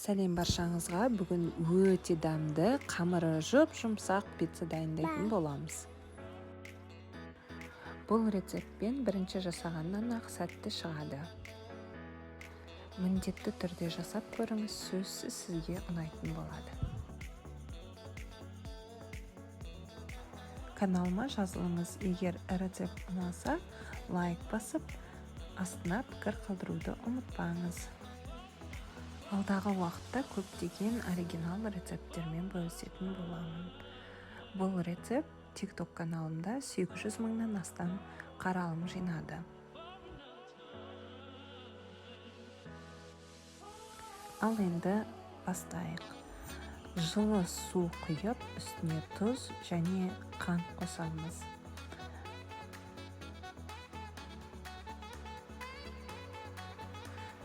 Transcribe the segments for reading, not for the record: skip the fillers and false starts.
Сәлем баршаңызға. Бүгін өте дәмді, қамыры жұмсақ пицца дайындайтын боламыз. Бұл рецептпен бірінші жасағаннан ақ сәтті шығады. Міндетті түрде жасап көріңіз, сөзсіз сізге ұнайтын болады. Каналыма жазылыңыз. Егер рецепт ұнаса, лайк басып, астына пікір қалдыруды ұмытпаңыз. Алдағы уақытта көптеген оригинал рецепттермен бөлісетін боламын. Бұл рецепт TikTok каналымда 800 мыңнан астам қаралым жинады. Ал енді бастайық. Жылы су құйып, үстіне тұз және қант қосамыз.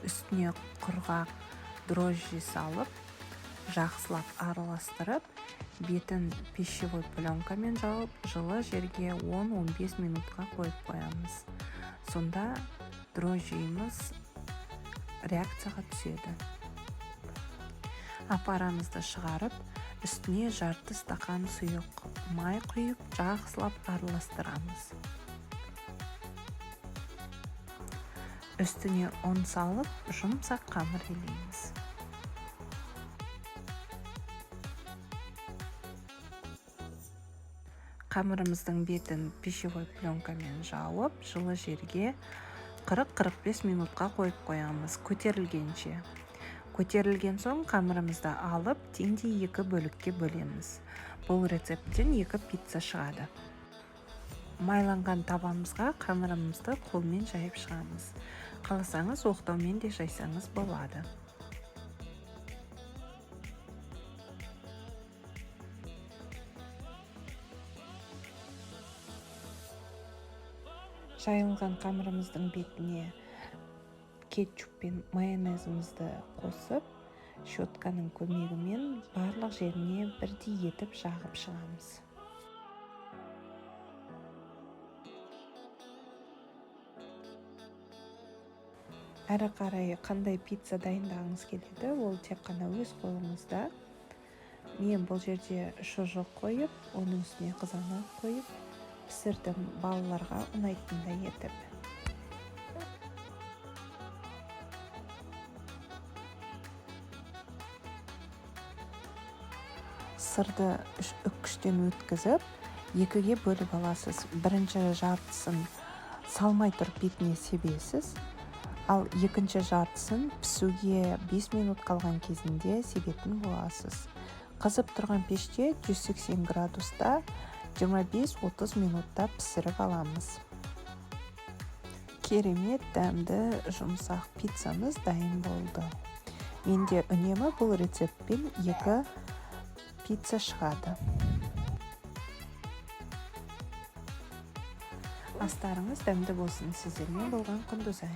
Үстіне құрғақ дрожжи салып, жақсылап араластырып, бетін пищевой пленкамен жауып, жылы жерге 10-15 минутқа қойып қоямыз. Сонда дрожжиіміз реакцияға түседі. Апарамызды шығарып, үстіне жарты стақан сұйық май құйып, жақсылап араластырамыз. Үстіне ұн салып, жұмсақ қамыр илейміз. Қамырымыздың бетін пищевой пленкамен жауып, жылы жерге 40-45 минутқа қойып қоямыз, көтерілгенше. Көтерілген соң қамырымызды алып, теңдей 2 бөлікке бөлеміз. Бұл рецепттен 2 пицца шығады. Майланған табамызға қамырымызды қолмен жайып шығамыз. Қаласаңыз, оқтаумен де жайсаңыз болады. Жайылған қамырымыздың бетіне кетчуп пен майонезімізді қосып, щетканың көмегімен барлық жеріне бірдей етіп жағып шығамыз. Әрі қарай қандай пицца дайындағыңыз келеді, ол тек қана өз қолыңызда. Мен бұл жерде шұжық қойып, оның үстіне қызанақ қойып, пісірдім, балаларға ұнайтындай етіп. Сырды үккіштен өткізіп, 2-ге бөліп аласыз. Бірінші жартысын салмай тұрып бетіне себесіз, ал екінші жартысын пісуге 5 минут қалған кезінде себетін боласыз. Қызып тұрған пеште 180 градуста 25-30 минутта пісіріп аламыз. Керемет дәмді жұмсақ пиццамыз дайын болды. Менде үнемі бұл рецептпен 2 пицца шығады. Астарыңыз дәмді болсын. Сіздермен болған Құндызай.